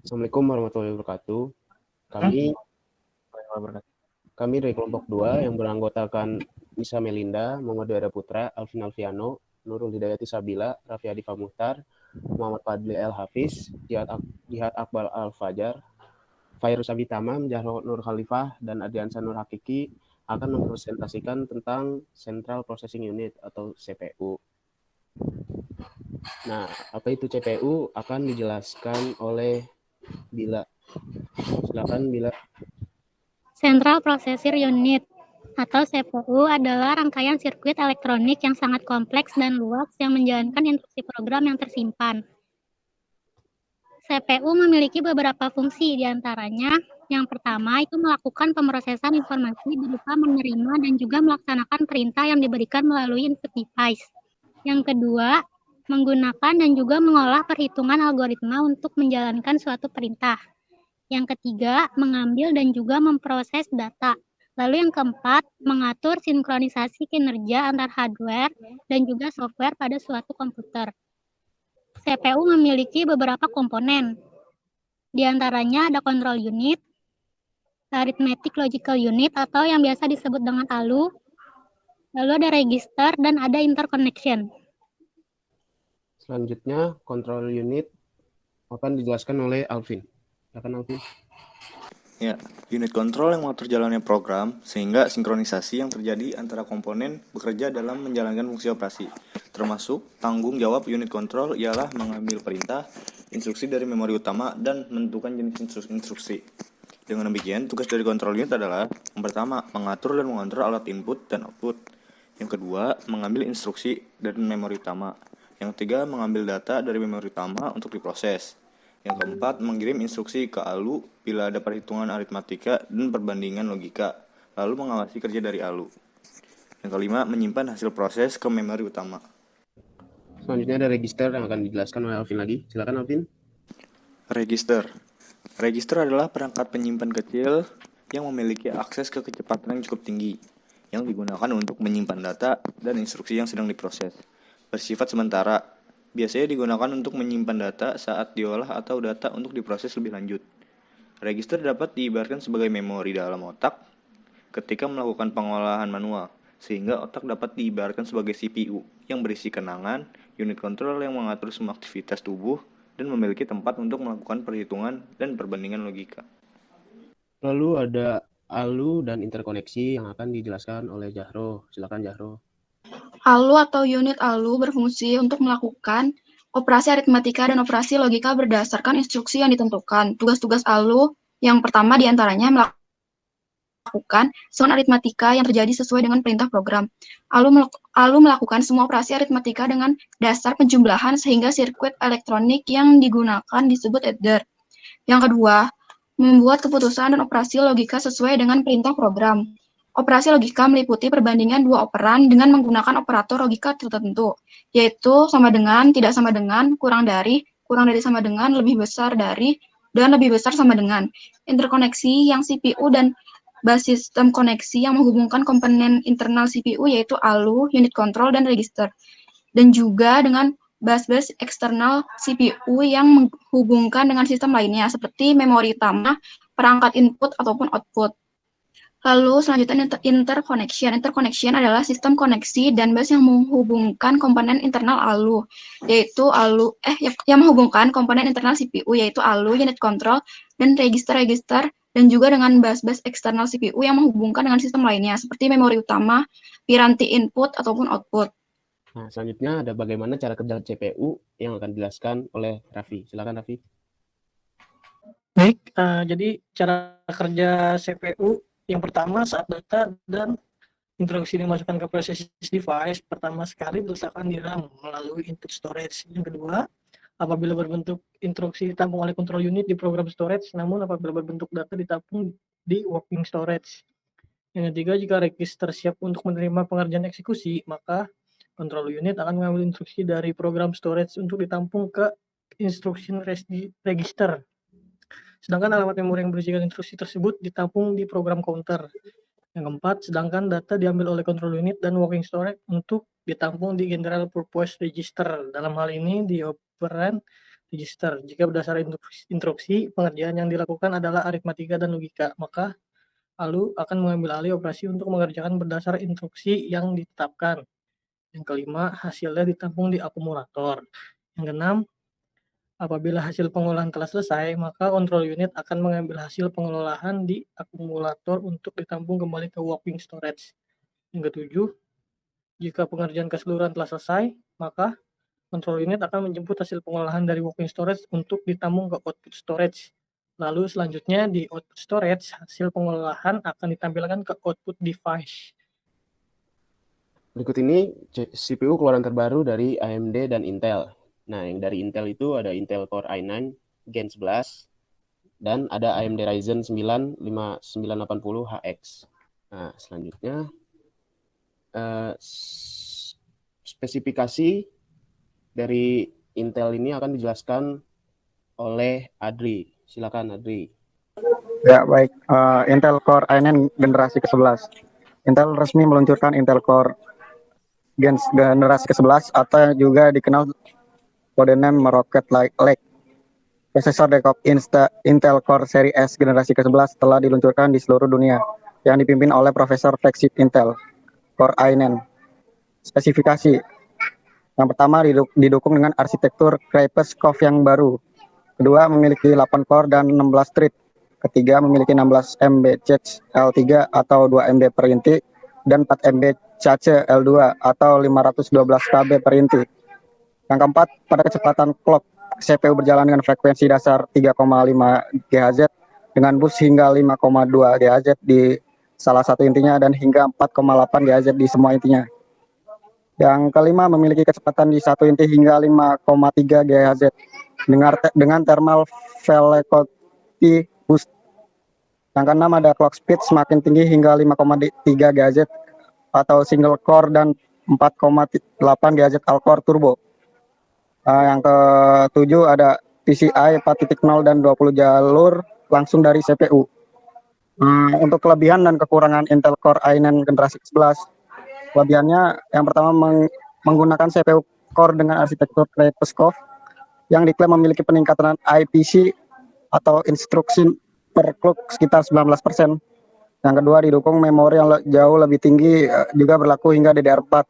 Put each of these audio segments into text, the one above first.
Assalamualaikum warahmatullahi wabarakatuh. Kami kami dari kelompok 2 yang beranggotakan Nisa Melinda, Muhammad Dara Putra, Alvin Alfiano, Nurul Hidayati Sabila, Raffi Adi Muhtar, Muhammad Fadli El Hafiz, Jihad Akbar Al Fajar, Fairuz Abitamam, Jahro Nur Khalifah, dan Adriansa Nur Hakiki akan mempresentasikan tentang Central Processing Unit atau CPU. Nah, apa itu CPU akan dijelaskan oleh Bila. Silakan Bila. Central Processor Unit atau CPU adalah rangkaian sirkuit elektronik yang sangat kompleks dan luas yang menjalankan instruksi program yang tersimpan. CPU memiliki beberapa fungsi, diantaranya yang pertama itu melakukan pemrosesan informasi berupa menerima dan juga melaksanakan perintah yang diberikan melalui input device. Yang kedua, menggunakan dan juga mengolah perhitungan algoritma untuk menjalankan suatu perintah. Yang ketiga, mengambil dan juga memproses data. Lalu yang keempat, mengatur sinkronisasi kinerja antar hardware dan juga software pada suatu komputer. CPU memiliki beberapa komponen. Di antaranya ada control unit, arithmetic logical unit atau yang biasa disebut dengan ALU, lalu ada register dan ada interconnection. Selanjutnya, control unit akan dijelaskan oleh Alvin. Silakan Alvin. Ya, unit control yang mengatur jalannya program sehingga sinkronisasi yang terjadi antara komponen bekerja dalam menjalankan fungsi operasi. Termasuk tanggung jawab unit control ialah mengambil perintah, instruksi dari memori utama dan menentukan jenis instruksi. Dengan demikian, tugas dari control unit adalah yang pertama, mengatur dan mengontrol alat input dan output. Yang kedua, mengambil instruksi dari memori utama. Yang ketiga, mengambil data dari memori utama untuk diproses. Yang keempat, mengirim instruksi ke ALU bila ada perhitungan aritmatika dan perbandingan logika, lalu mengawasi kerja dari ALU. Yang kelima, menyimpan hasil proses ke memori utama. Selanjutnya ada register yang akan dijelaskan oleh Alvin lagi. Silakan Alvin. Register. Register adalah perangkat penyimpan kecil yang memiliki akses ke kecepatan yang cukup tinggi, yang digunakan untuk menyimpan data dan instruksi yang sedang diproses. Bersifat sementara, biasanya digunakan untuk menyimpan data saat diolah atau data untuk diproses lebih lanjut. Register dapat diibaratkan sebagai memori dalam otak ketika melakukan pengolahan manual, sehingga otak dapat diibaratkan sebagai CPU yang berisi kenangan, unit control yang mengatur semua aktivitas tubuh, dan memiliki tempat untuk melakukan perhitungan dan perbandingan logika. Lalu ada ALU dan interkoneksi yang akan dijelaskan oleh Jahro. Silakan Jahro. ALU atau unit ALU berfungsi untuk melakukan operasi aritmatika dan operasi logika berdasarkan instruksi yang ditentukan. Tugas-tugas ALU yang pertama diantaranya melakukan sound aritmatika yang terjadi sesuai dengan perintah program. ALU melakukan semua operasi aritmatika dengan dasar penjumlahan sehingga sirkuit elektronik yang digunakan disebut adder. Yang kedua, membuat keputusan dan operasi logika sesuai dengan perintah program. Operasi logika meliputi perbandingan dua operan dengan menggunakan operator logika tertentu, yaitu sama dengan, tidak sama dengan, kurang dari sama dengan, lebih besar dari, dan lebih besar sama dengan. Interkoneksi yang CPU dan bus sistem koneksi yang menghubungkan komponen internal CPU yaitu ALU, unit control, dan register. Dan juga dengan bus eksternal CPU yang menghubungkan dengan sistem lainnya seperti memori utama, perangkat input ataupun output. Lalu selanjutnya interconnection. Interconnection adalah sistem koneksi dan bus yang menghubungkan komponen internal ALU, yaitu yang menghubungkan komponen internal CPU yaitu ALU, unit control, dan register-register, dan juga dengan bus eksternal CPU yang menghubungkan dengan sistem lainnya seperti memori utama, piranti input ataupun output. Nah, selanjutnya ada bagaimana cara kerja CPU yang akan dijelaskan oleh Raffi. Silakan Raffi. Baik, jadi cara kerja CPU yang pertama saat data dan instruksi dimasukkan ke processing device, pertama sekali diletakkan di RAM melalui input storage. Yang kedua, apabila berbentuk instruksi ditampung oleh control unit di program storage, namun apabila berbentuk data ditampung di working storage. Yang ketiga, jika register siap untuk menerima pengerjaan eksekusi, maka control unit akan mengambil instruksi dari program storage untuk ditampung ke instruction register. Sedangkan alamat memori yang berisikan instruksi tersebut ditampung di program counter. Yang keempat, sedangkan data diambil oleh control unit dan working storage untuk ditampung di general purpose register. Dalam hal ini, di operand register. Jika berdasarkan instruksi, pengerjaan yang dilakukan adalah aritmatika dan logika, maka ALU akan mengambil alih operasi untuk mengerjakan berdasar instruksi yang ditetapkan. Yang kelima, hasilnya ditampung di akumulator. Yang keenam, apabila hasil pengolahan telah selesai, maka control unit akan mengambil hasil pengolahan di akumulator untuk ditampung kembali ke working storage. Yang ketujuh, jika pengerjaan keseluruhan telah selesai, maka control unit akan menjemput hasil pengolahan dari working storage untuk ditampung ke output storage. Lalu selanjutnya di output storage, hasil pengolahan akan ditampilkan ke output device. Berikut ini CPU keluaran terbaru dari AMD dan Intel. Nah, yang dari Intel itu ada Intel Core i9 Gen 11 dan ada AMD Ryzen 9 5980HX. Nah, selanjutnya spesifikasi dari Intel ini akan dijelaskan oleh Adri. Silakan Adri. Ya, baik. Intel Core i9 generasi ke-11. Intel resmi meluncurkan Intel Core generasi ke-11 atau juga dikenal kode name Rocket Lake. Prosesor desktop Intel Core seri S generasi ke-11 telah diluncurkan di seluruh dunia yang dipimpin oleh Profesor flagship Intel Core i9. Spesifikasi yang pertama didukung dengan arsitektur Krepes-Cove yang baru. Kedua, memiliki 8 core dan 16 thread. Ketiga, memiliki 16 MB cache L3 atau 2 MB per inti dan 4 MB cache L2 atau 512 KB per inti. Yang keempat, pada kecepatan clock, CPU berjalan dengan frekuensi dasar 3,5 GHz dengan bus hingga 5,2 GHz di salah satu intinya dan hingga 4,8 GHz di semua intinya. Yang kelima, memiliki kecepatan di satu inti hingga 5,3 GHz dengan thermal velocity boost. Yang keenam, ada clock speed semakin tinggi hingga 5,3 GHz atau single core dan 4,8 GHz all-core turbo. Yang ketujuh, ada PCI 4.0 dan 20 jalur langsung dari CPU. Untuk kelebihan dan kekurangan Intel Core i9 generasi ke-11. Kelebihannya yang pertama menggunakan CPU core dengan arsitektur Krepes-Cove yang diklaim memiliki peningkatan IPC atau instruksi per clock sekitar 19%. Yang kedua, didukung memori yang jauh lebih tinggi, juga berlaku hingga DDR4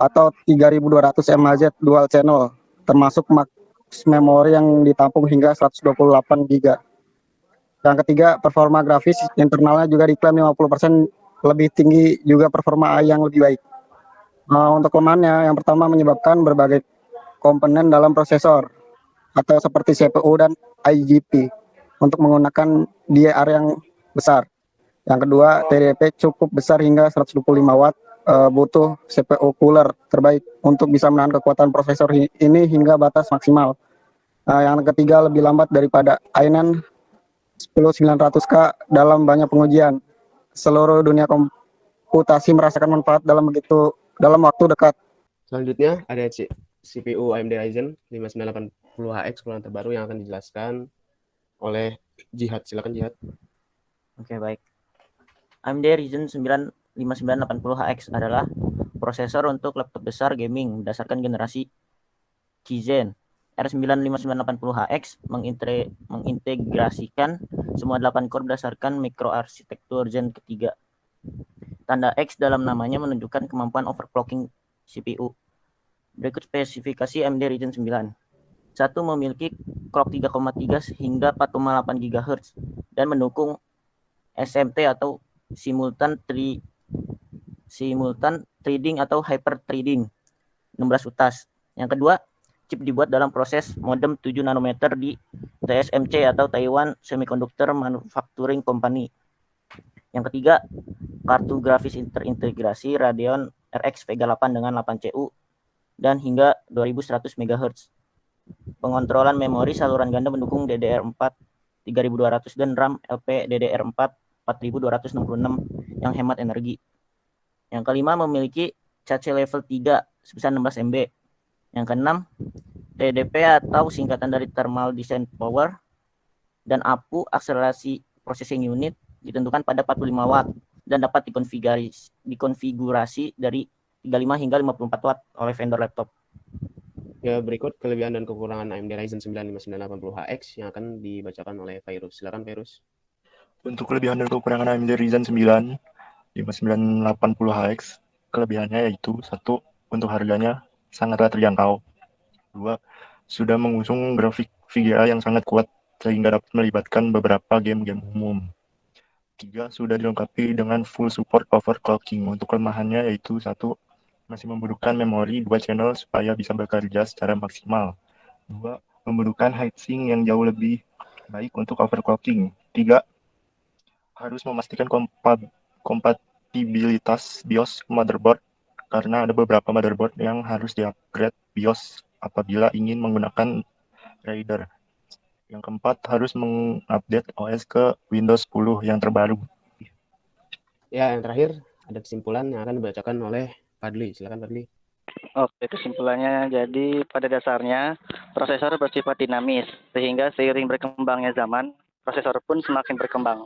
atau 3200 MHz dual channel, termasuk max memori yang ditampung hingga 128 GB. Yang ketiga, performa grafis internalnya juga diklaim 50% lebih tinggi, juga performa AI yang lebih baik. Untuk kelemahannya, yang pertama menyebabkan berbagai komponen dalam prosesor atau seperti CPU dan IGP untuk menggunakan DDR yang besar. Yang kedua, TDP cukup besar hingga 125 watt, butuh CPU cooler terbaik untuk bisa menahan kekuatan prosesor ini hingga batas maksimal. Yang ketiga, lebih lambat daripada i9 10900K dalam banyak pengujian. Seluruh dunia komputasi merasakan manfaat dalam waktu dekat. Selanjutnya ada CPU AMD Ryzen 5980HX keluaran terbaru yang akan dijelaskan oleh Jihad. Silakan Jihad. Oke, baik. AMD Ryzen 9 5980HX adalah prosesor untuk laptop besar gaming berdasarkan generasi Tizen. R9 5980HX mengintegrasikan semua 8 core berdasarkan mikroarsitektur Zen ketiga. Tanda X dalam namanya menunjukkan kemampuan overclocking CPU. Berikut spesifikasi AMD Ryzen 9. 1. Memiliki clock 3,3 hingga 4,8 GHz dan mendukung SMT atau simultan threading atau hyper threading 16 utas. Yang kedua, chip dibuat dalam proses modem 7 nanometer di TSMC atau Taiwan Semiconductor Manufacturing Company. Yang ketiga, kartu grafis terintegrasi Radeon RX Vega 8 dengan 8 CU dan hingga 2100 MHz. Pengontrolan memori saluran ganda mendukung DDR4 3200 dan RAM LPDDR4 4266 yang hemat energi. Yang kelima, memiliki cache level 3 sebesar 16 MB. Yang keenam, TDP atau singkatan dari Thermal Design Power dan APU akselerasi processing unit ditentukan pada 45 watt dan dapat dikonfigurasi dari 35 hingga 54 watt oleh vendor laptop. Ya, berikut kelebihan dan kekurangan AMD Ryzen 9 5980HX yang akan dibacakan oleh Virus. Silakan Virus. Untuk kelebihan dan kekurangan AMD Ryzen 9 5980HX, kelebihannya yaitu satu, untuk harganya sangatlah terjangkau. Dua, sudah mengusung grafik VGA yang sangat kuat sehingga dapat melibatkan beberapa game-game umum. Tiga, sudah dilengkapi dengan full support overclocking. Untuk kelemahannya yaitu satu, masih membutuhkan memori 2 channel supaya bisa bekerja secara maksimal. Dua, membutuhkan heatsink yang jauh lebih baik untuk overclocking. Tiga, harus memastikan kompatibilitas BIOS motherboard karena ada beberapa motherboard yang harus di-upgrade BIOS apabila ingin menggunakan Raider. Yang keempat, harus mengupdate OS ke Windows 10 yang terbaru. Ya, yang terakhir ada kesimpulan yang akan dibacakan oleh Fadli. Silakan Fadli. Oke, kesimpulannya jadi pada dasarnya prosesor bersifat dinamis sehingga seiring berkembangnya zaman, prosesor pun semakin berkembang.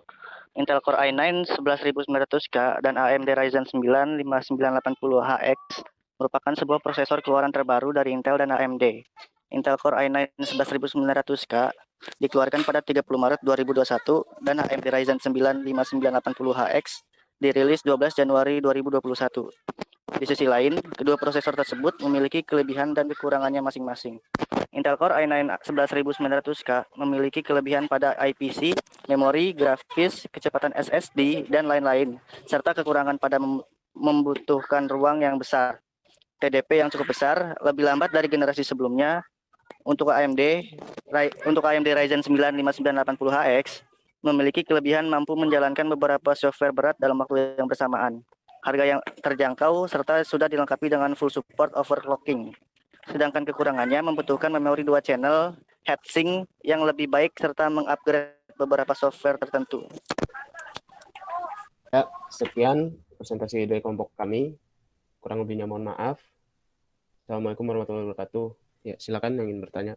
Intel Core i9 11900K dan AMD Ryzen 9 5980HX merupakan sebuah prosesor keluaran terbaru dari Intel dan AMD. Intel Core i9 11900K dikeluarkan pada 30 Maret 2021 dan AMD Ryzen 9 5980HX dirilis 12 Januari 2021. Di sisi lain, kedua prosesor tersebut memiliki kelebihan dan kekurangannya masing-masing. Intel Core i9 11900K memiliki kelebihan pada IPC, memori, grafis, kecepatan SSD, dan lain-lain, serta kekurangan pada membutuhkan ruang yang besar, TDP yang cukup besar, lebih lambat dari generasi sebelumnya. Untuk AMD Ryzen 9 5980HX memiliki kelebihan mampu menjalankan beberapa software berat dalam waktu yang bersamaan. Harga yang terjangkau serta sudah dilengkapi dengan full support overclocking. Sedangkan kekurangannya membutuhkan memori 2 channel, heatsink yang lebih baik serta mengupgrade beberapa software tertentu. Ya, sekian presentasi dari kelompok kami. Kurang lebihnya mohon maaf. Assalamualaikum warahmatullahi wabarakatuh. Ya, silakan yang ingin bertanya.